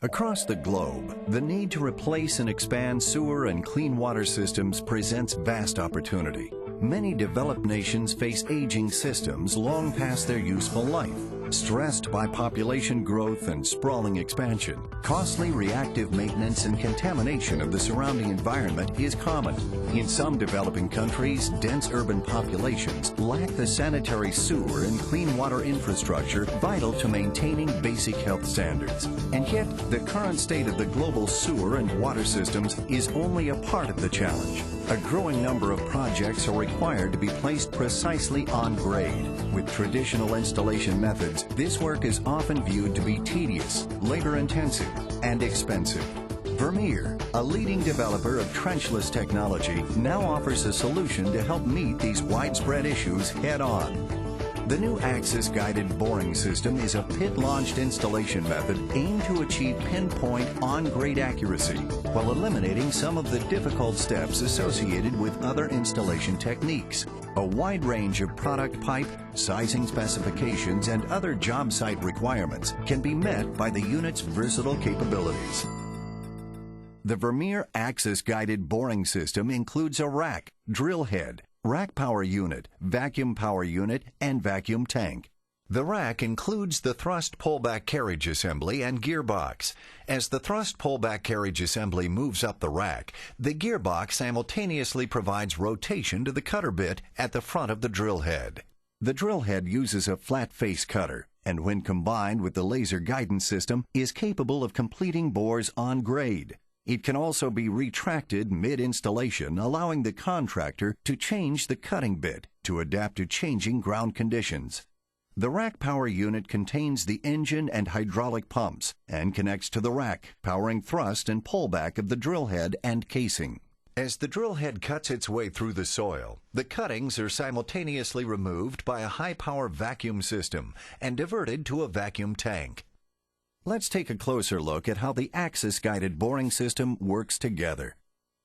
Across the globe, the need to replace and expand sewer and clean water systems presents vast opportunity. Many developed nations face aging systems long past their useful life. Stressed by population growth and sprawling expansion, costly reactive maintenance and contamination of the surrounding environment is common. In some developing countries, dense urban populations lack the sanitary sewer and clean water infrastructure vital to maintaining basic health standards. And yet, the current state of the global sewer and water systems is only a part of the challenge. A growing number of projects are required to be placed precisely on grade. With traditional installation methods, this work is often viewed to be tedious, labor-intensive, and expensive. Vermeer, a leading developer of trenchless technology, now offers a solution to help meet these widespread issues head-on. The new AXIS guided boring system is a pit-launched installation method aimed to achieve pinpoint on-grade accuracy while eliminating some of the difficult steps associated with other installation techniques. A wide range of product pipe, sizing specifications, and other job site requirements can be met by the unit's versatile capabilities. The Vermeer AXIS guided boring system includes a rack, drill head, rack power unit, vacuum power unit, and vacuum tank. The rack includes the thrust pullback carriage assembly and gearbox. As the thrust pullback carriage assembly moves up the rack, the gearbox simultaneously provides rotation to the cutter bit at the front of the drill head. The drill head uses a flat face cutter, and when combined with the laser guidance system, is capable of completing bores on grade. It can also be retracted mid-installation, allowing the contractor to change the cutting bit to adapt to changing ground conditions. The rack power unit contains the engine and hydraulic pumps and connects to the rack, powering thrust and pullback of the drill head and casing. As the drill head cuts its way through the soil, the cuttings are simultaneously removed by a high-power vacuum system and diverted to a vacuum tank. Let's take a closer look at how the AXIS-guided boring system works together.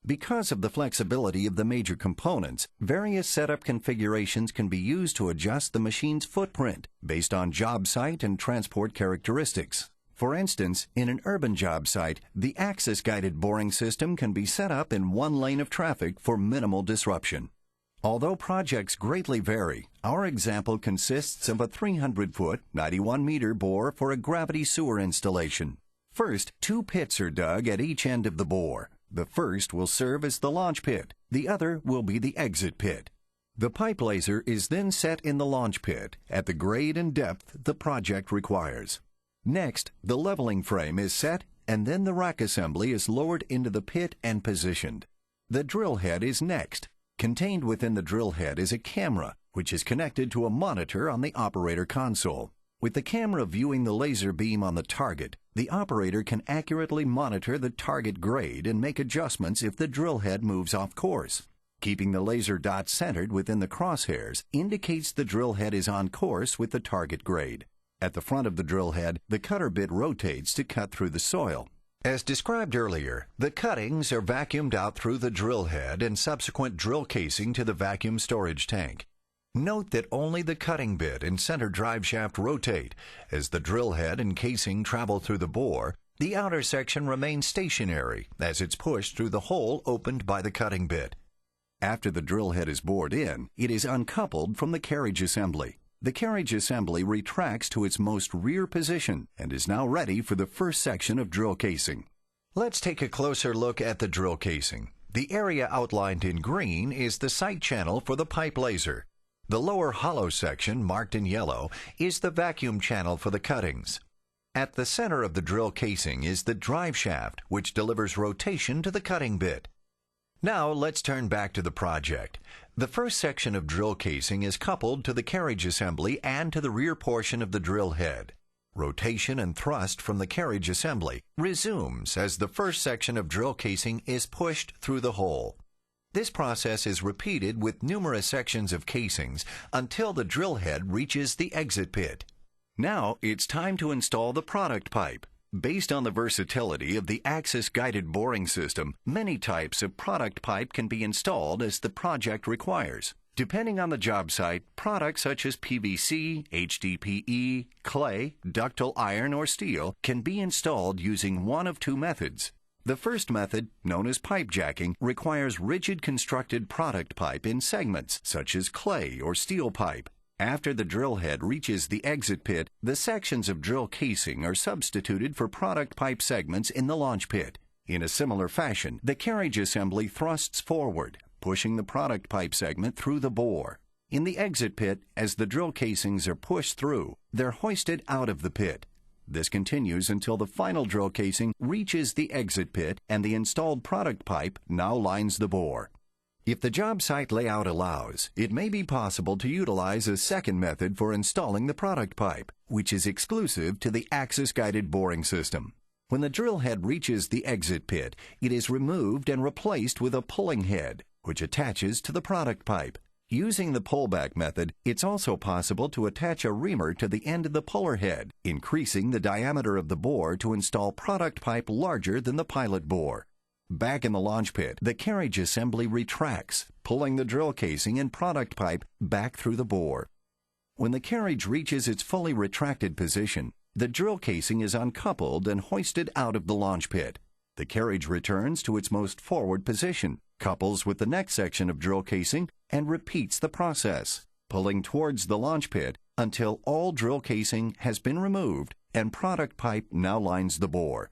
Because of the flexibility of the major components, various setup configurations can be used to adjust the machine's footprint based on job site and transport characteristics. For instance, in an urban job site, the AXIS-guided boring system can be set up in one lane of traffic for minimal disruption. Although projects greatly vary, our example consists of a 300-foot, 91-meter bore for a gravity sewer installation. First, 2 pits are dug at each end of the bore. The first will serve as the launch pit. The other will be the exit pit. The pipe laser is then set in the launch pit at the grade and depth the project requires. Next, the leveling frame is set, and then the rack assembly is lowered into the pit and positioned. The drill head is next. Contained within the drill head is a camera, which is connected to a monitor on the operator console. With the camera viewing the laser beam on the target, the operator can accurately monitor the target grade and make adjustments if the drill head moves off course. Keeping the laser dot centered within the crosshairs indicates the drill head is on course with the target grade. At the front of the drill head, the cutter bit rotates to cut through the soil. As described earlier, the cuttings are vacuumed out through the drill head and subsequent drill casing to the vacuum storage tank. Note that only the cutting bit and center drive shaft rotate. As the drill head and casing travel through the bore, the outer section remains stationary as it's pushed through the hole opened by the cutting bit. After the drill head is bored in, it is uncoupled from the carriage assembly. The carriage assembly retracts to its most rear position and is now ready for the first section of drill casing. Let's take a closer look at the drill casing. The area outlined in green is the sight channel for the pipe laser. The lower hollow section, marked in yellow, is the vacuum channel for the cuttings. At the center of the drill casing is the drive shaft, which delivers rotation to the cutting bit. Now let's turn back to the project. The first section of drill casing is coupled to the carriage assembly and to the rear portion of the drill head. Rotation and thrust from the carriage assembly resumes as the first section of drill casing is pushed through the hole. This process is repeated with numerous sections of casings until the drill head reaches the exit pit. Now it's time to install the product pipe. Based on the versatility of the AXIS guided boring system, many types of product pipe can be installed as the project requires. Depending on the job site, products such as PVC, HDPE, clay, ductile iron, or steel can be installed using one of two methods. The first method, known as pipe jacking, requires rigid constructed product pipe in segments, such as clay or steel pipe. After the drill head reaches the exit pit, the sections of drill casing are substituted for product pipe segments in the launch pit. In a similar fashion, the carriage assembly thrusts forward, pushing the product pipe segment through the bore. In the exit pit, as the drill casings are pushed through, they're hoisted out of the pit. This continues until the final drill casing reaches the exit pit and the installed product pipe now lines the bore. If the job site layout allows, it may be possible to utilize a second method for installing the product pipe, which is exclusive to the AXIS guided boring system. When the drill head reaches the exit pit, it is removed and replaced with a pulling head, which attaches to the product pipe. Using the pullback method, it's also possible to attach a reamer to the end of the puller head, increasing the diameter of the bore to install product pipe larger than the pilot bore. Back in the launch pit, the carriage assembly retracts, pulling the drill casing and product pipe back through the bore. When the carriage reaches its fully retracted position, the drill casing is uncoupled and hoisted out of the launch pit. The carriage returns to its most forward position, couples with the next section of drill casing, and repeats the process, pulling towards the launch pit until all drill casing has been removed and product pipe now lines the bore.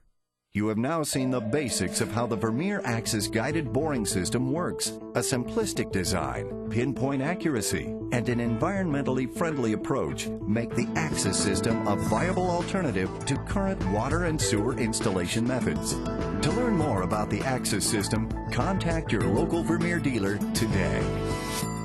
You have now seen the basics of how the Vermeer AXIS guided boring system works. A simplistic design, pinpoint accuracy, and an environmentally friendly approach make the AXIS system a viable alternative to current water and sewer installation methods. To learn more about the AXIS system, contact your local Vermeer dealer today.